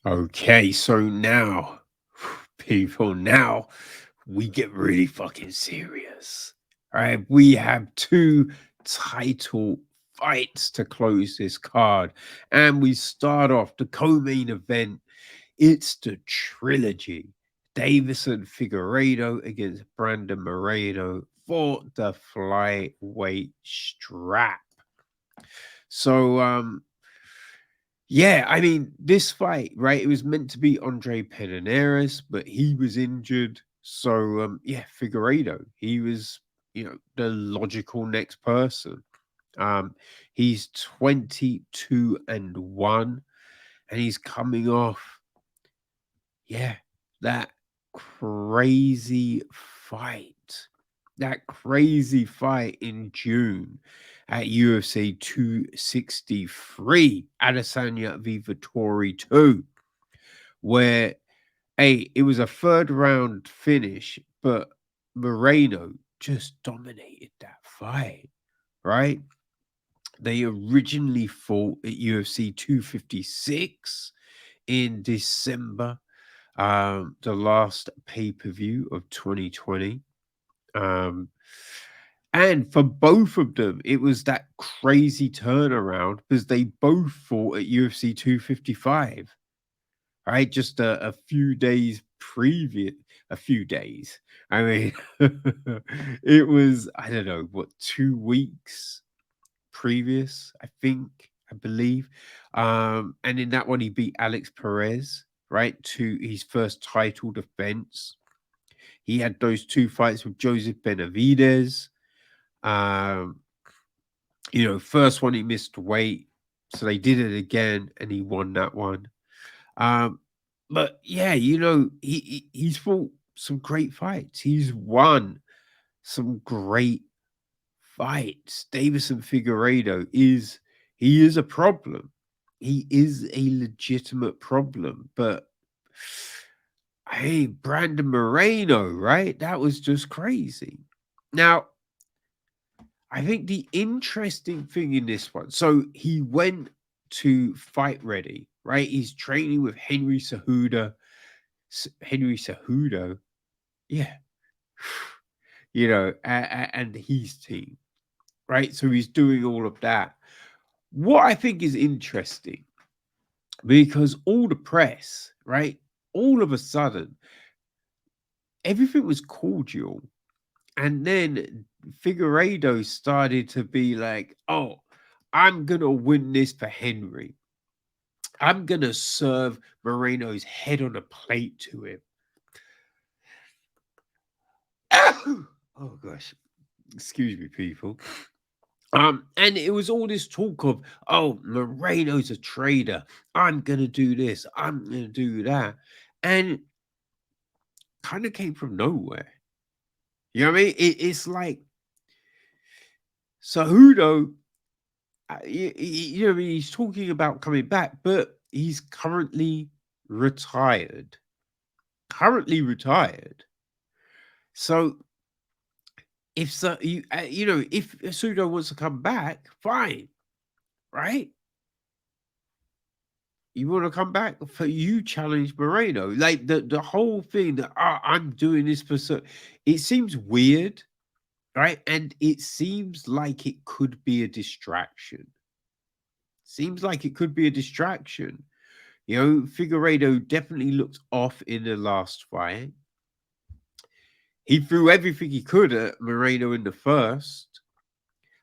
Okay, so now, people, now we get really fucking serious. All right, we have two title fights to close this card, and we start off the co-main event. It's the trilogy. Deiveson Figueiredo against Brandon Moreno for the flyweight strap. So, yeah, I mean, this fight, right? It was meant to be Andre Pederneiras, but he was injured. So, yeah, Figueiredo, he was, the logical next person. He's 22-1, and he's coming off, yeah, that crazy fight. That crazy fight in June at UFC 263, Adesanya v Vittori 2, where it was a third round finish, but Moreno just dominated that fight, right? They originally fought at UFC 256 in December, the last pay-per-view of 2020. Um, and for both of them, it was that crazy turnaround because they both fought at UFC 255, right? Just a few days previous, a few days. I mean, it was, I don't know, what, 2 weeks previous, I believe. And in that one, he beat Alex Perez, right, to his first title defense. He had those two fights with Joseph Benavidez. Um, first one he missed weight, so they did it again, and he won that one. Um, but yeah, he's fought some great fights. He's won some great fights. Davison Figueiredo is a problem. He is a legitimate problem, but hey, Brandon Moreno, right? That was just crazy. Now, I think the interesting thing in this one, so he went to Fight Ready, right? He's training with Henry Cejudo. Henry Cejudo, yeah, and his team, right? So he's doing all of that. What I think is interesting, because all the press, right? All of a sudden, everything was cordial. And then Figueiredo started to be like, oh, I'm going to win this for Henry. I'm going to serve Moreno's head on a plate to him. Oh, gosh. Excuse me, people. And it was all this talk of, oh, Moreno's a traitor. I'm going to do this. I'm going to do that. And kind of came from nowhere. You know what I mean? It's like Cejudo, he's talking about coming back, but he's currently retired. Currently retired. So if if Cejudo wants to come back, fine, right? You want to come back for you challenge Moreno, like the whole thing that I'm doing this for. So it seems weird, right? And it seems like it could be a distraction. Seems like it could be a distraction. Figueiredo definitely looked off in the last fight. He threw everything he could at Moreno in the first.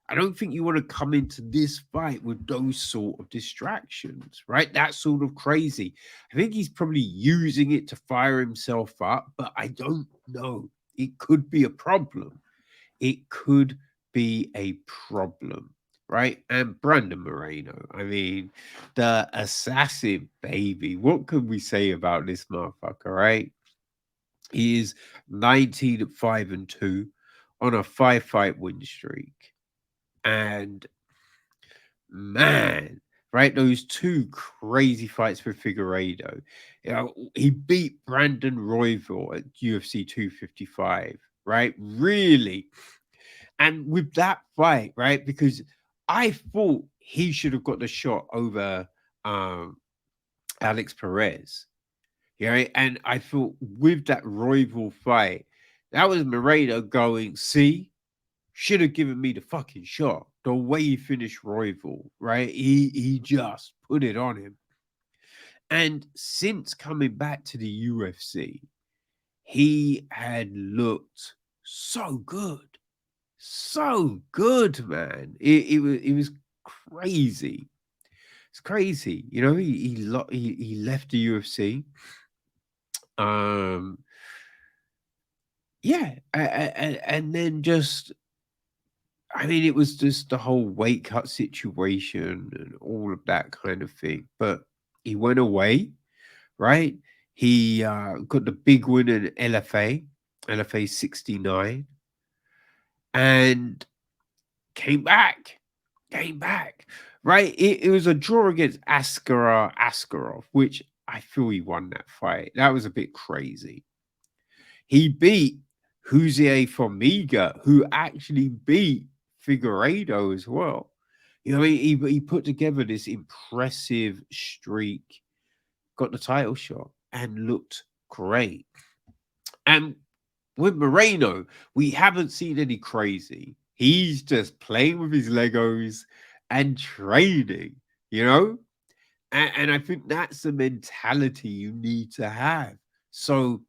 I don't think you want to come into this fight with those sort of distractions, right? That's sort of crazy. I think he's probably using it to fire himself up, but I don't know. It could be a problem. It could be a problem, right? And Brandon Moreno, I mean, the assassin baby. What can we say about this motherfucker, right? He is 19-5-2 on a 5-fight win streak. And man, right, those two crazy fights with Figueiredo. He beat Brandon Royval at UFC 255, right? Really. And with that fight, right, because I thought he should have got the shot over um Alex Perez. You know, and I thought with that rival fight, that was Moreno going, see, should have given me the fucking shot. The way he finished rival, right? He just put it on him. And since coming back to the UFC, he had looked so good. So good, man. It was crazy. It's crazy. You know, he left the UFC. Um yeah, and then just I mean, it was just the whole weight cut situation and all of that kind of thing. But he went away, right? He got the big win in LFA 69, and came back, came back, right? It was a draw against Askarov, which I feel he won that fight. That was a bit crazy. He beat Huzier Formiga, who actually beat Figueiredo as well. You know, he put together this impressive streak, got the title shot, and looked great. And with Moreno, we haven't seen any crazy. He's just playing with his Legos and training, you know? And I think that's the mentality you need to have. So,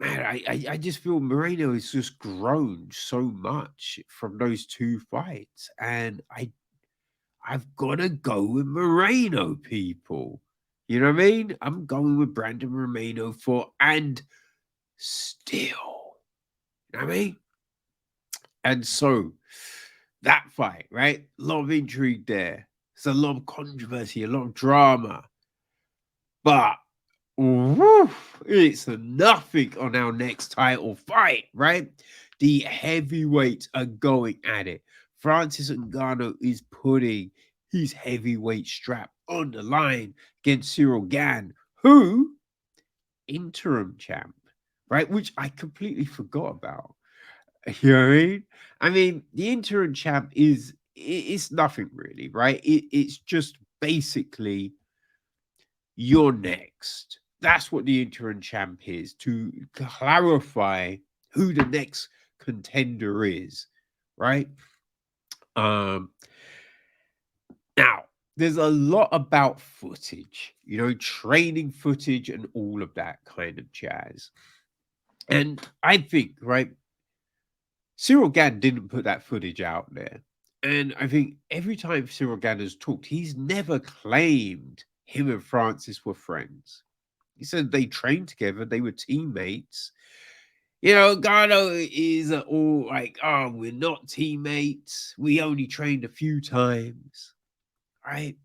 man, I just feel Moreno has just grown so much from those two fights. And I've got to go with Moreno, people. You know what I mean? I'm going with Brandon Moreno and still. You know what I mean? And so that fight, right? A lot of intrigue there. There's a lot of controversy, a lot of drama. But woo, it's nothing on our next title fight, right? The heavyweights are going at it. Francis Ngannou is putting his heavyweight strap on the line against Ciryl Gane, who interim champ, right? Which I completely forgot about. You know what I mean? I mean, the interim champ it's nothing really, right? It's just basically you're next. That's what the interim champ is, to clarify who the next contender is, right? Um Now, there's a lot about footage, you know, training footage and all of that kind of jazz. And I think, right, Ciryl Gane didn't put that footage out there. And I think every time Ciryl Gane has talked, he's never claimed him and Francis were friends. He said they trained together, they were teammates. You know, Garno is all like, oh, we're not teammates. We only trained a few times, right?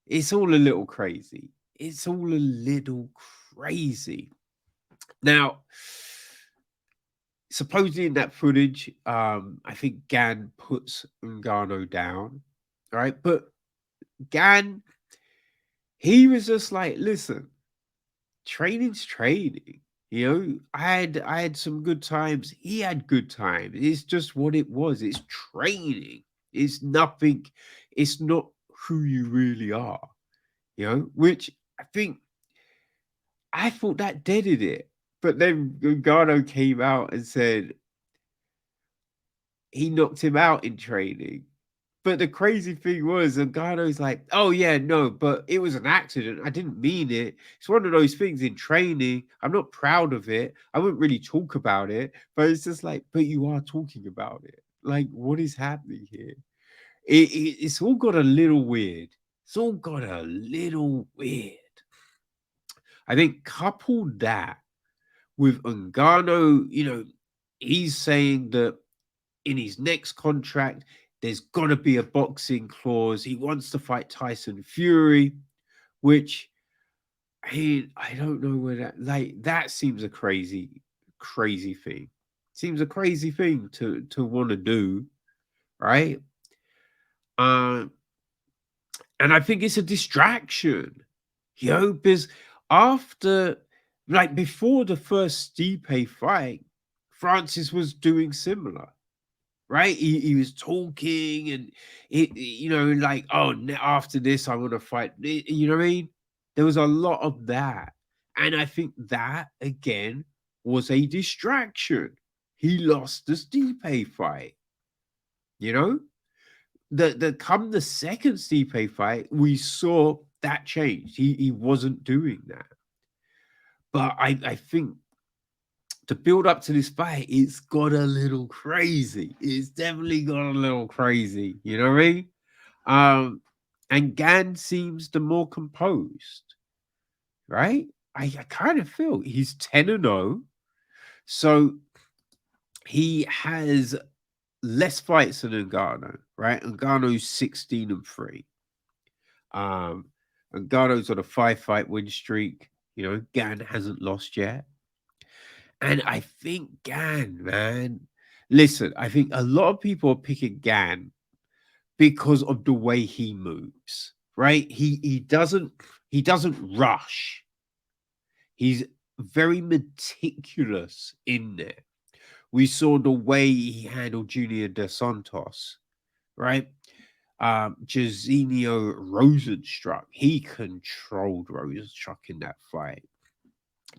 It's all a little crazy. It's all a little crazy. Now, supposedly in that footage, I think Gan puts Ngannou down, right? But Gan, he was just like, listen, training's training. You know, I had some good times. He had good times. It's just what it was. It's training. It's nothing. It's not who you really are. You know, which I thought that deaded it. But then Ngannou came out and said he knocked him out in training. But the crazy thing was, Ngannou's like, oh, yeah, no, but it was an accident. I didn't mean it. It's one of those things in training. I'm not proud of it. I wouldn't really talk about it. But it's just like, but you are talking about it. Like, what is happening here? It's all got a little weird. It's all got a little weird. I think couple that with Ngannou, you know, he's saying that in his next contract, there's got to be a boxing clause. He wants to fight Tyson Fury, which I don't know where that seems a crazy thing. Seems a crazy thing to want to do, right? Um, and I think it's a distraction, you know, because after, like, before the first Stipe fight, Francis was doing similar, right? He was talking and you know, like, oh, after this, I want to fight. You know what I mean? There was a lot of that. And I think that, again, was a distraction. He lost the Stipe fight, you know? The second Stipe fight, we saw that change. He wasn't doing that. But I think to build up to this fight, it's got a little crazy. It's definitely got a little crazy. You know what I mean? And Gan seems the more composed, right? I kind of feel he's 10-0. So he has less fights than Ngannou, right? Ngannou's 16-3. Um, Ngannou's on a 5-fight win streak. You know, Gan hasn't lost yet. And I think Gan, man. Listen, I think a lot of people are picking Gan because of the way he moves, right? He doesn't rush. He's very meticulous in there. We saw the way he handled Junior Dos Santos, right? Jairzinho Rosenstruck, he controlled Rosenstruck in that fight.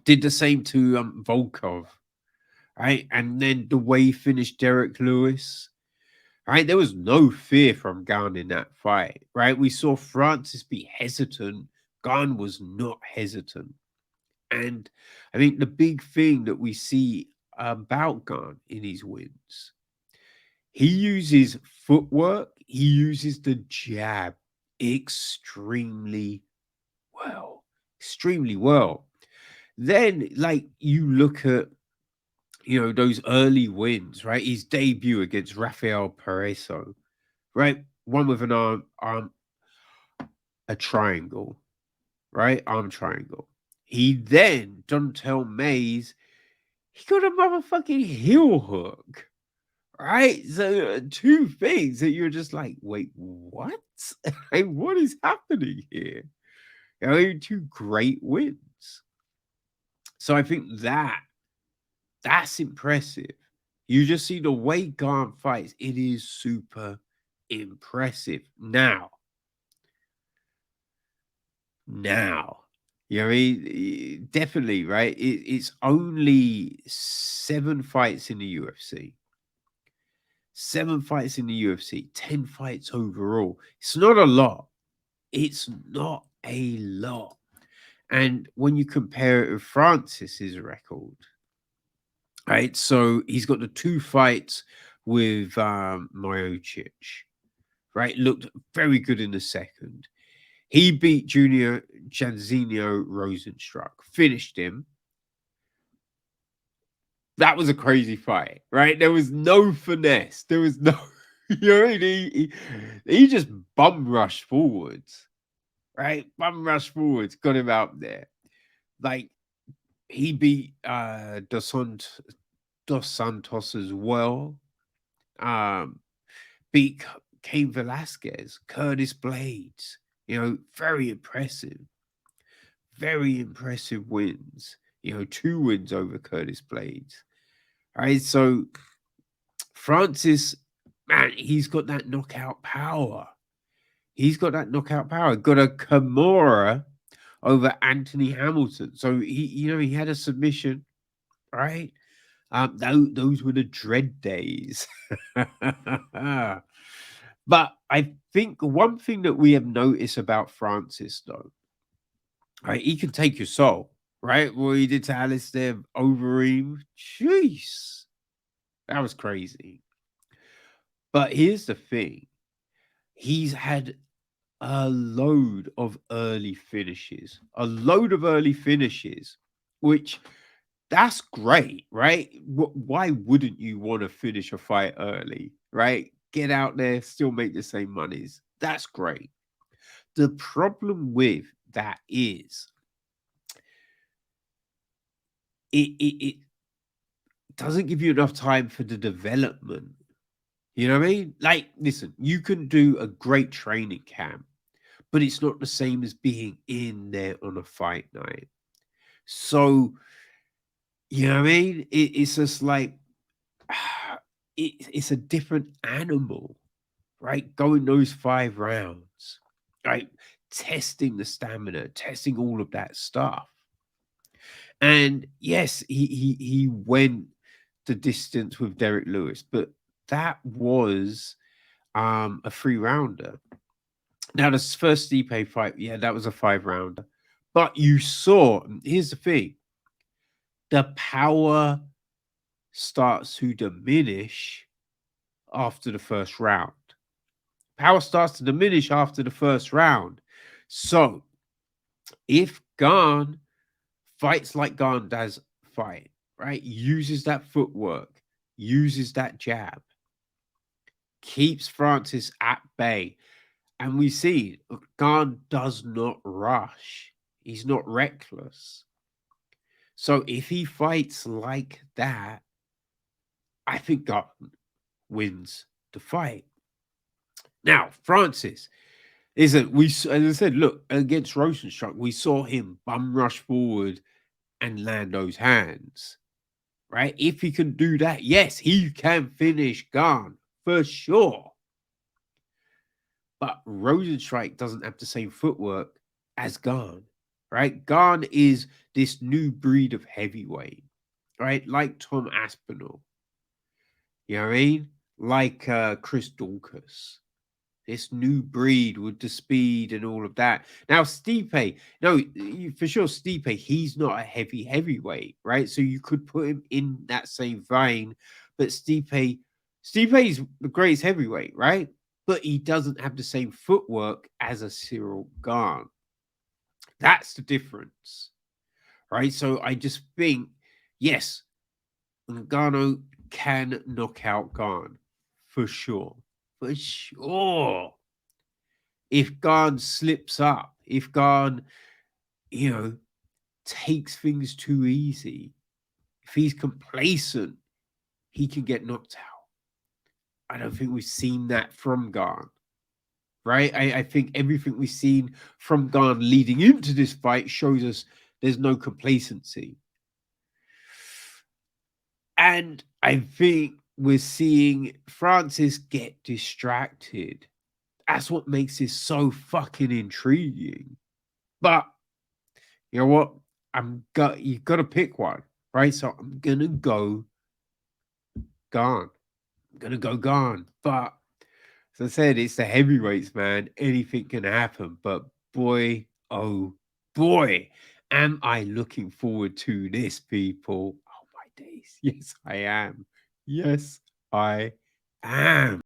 Did the same to Volkov, right? And then the way he finished Derek Lewis, right? There was no fear from Gane in that fight, right? We saw Francis be hesitant. Gane was not hesitant. And I think the big thing that we see about Gane in his wins, he uses footwork, he uses the jab extremely well, extremely well. Then, like, you look at, those early wins, right? His debut against Rafael Pareso, right? One with an arm, a triangle, right? Arm triangle. He then, Dontel Mays, he got a motherfucking heel hook, right? So two things that you're just like, wait, what? Like, what is happening here? Two great wins. So I think that's impressive. You just see the way Gane fights, it is super impressive. Now, you know what I mean? Definitely, right? It's only 7 fights in the UFC. 7 fights in the UFC, 10 fights overall. It's not a lot. It's not a lot. And when you compare it with Francis's record, right? So he's got the 2 fights with Miocic, right? Looked very good in the second. He beat Junior Jairzinho Rosenstruck, finished him. That was a crazy fight, right? There was no finesse. There was no, he just bum rushed forwards, right? Bum rush forwards, got him out there. Like, he beat Dos Santos as well. Beat Cain Velasquez, Curtis Blades. Very impressive. Very impressive wins. 2 wins over Curtis Blades. All right, so Francis, man, he's got that knockout power. Got a Kimura over Anthony Hamilton. So he had a submission, right? Those were the dread days. But I think one thing that we have noticed about Francis, though, right, he can take your soul, right? What he did to Alistair Overeem, jeez, that was crazy. But here's the thing: he's had a load of early finishes, which that's great, right? Why wouldn't you want to finish a fight early, right? Get out there, still make the same monies. That's great. The problem with that is it doesn't give you enough time for the development. You know what I mean? Like, listen, you can do a great training camp, but it's not the same as being in there on a fight night. So, you know what I mean? It's just like, it's a different animal, right? Going those 5 rounds, right? testing the stamina, testing all of that stuff. And yes, he went the distance with Derek Lewis, but that was a 3 rounder. Now, this first Stipe fight, yeah, that was a 5 rounder. But you saw, here's the thing, the power starts to diminish after the first round. Power starts to diminish after the first round. So if Gane fights like Gane does fight, right, uses that footwork, uses that jab, keeps Francis at bay, and we see Gane does not rush. He's not reckless. So if he fights like that, I think Gane wins the fight. Now, Francis, as I said, look, against Rosenstruck, we saw him bum rush forward and land those hands, right? If he can do that, yes, he can finish Gane for sure. But Rosenstrike doesn't have the same footwork as Gane, right? Gane is this new breed of heavyweight, right? Like Tom Aspinall, you know what I mean? Like Chris Dawkins. This new breed with the speed and all of that. Now, Stipe, no, for sure, Stipe, he's not a heavyweight, right? So you could put him in that same vein. But Stipe is the greatest heavyweight, right? But he doesn't have the same footwork as a Ciryl Gane. That's the difference, right? So I just think, yes, Ngannou can knock out Gane for sure. For sure. If Gane slips up, if Gane, takes things too easy, if he's complacent, he can get knocked out. I don't think we've seen that from Gane, right? I think everything we've seen from Gane leading into this fight shows us there's no complacency. And I think we're seeing Francis get distracted. That's what makes this so fucking intriguing. But you know what? You've got to pick one, right? So I'm gonna go Gane. I'm gonna go Gane. But as I said, it's the heavyweights, man. Anything can happen. But boy, oh boy, am I looking forward to this, people. Oh my days. Yes, I am. Yes, I am.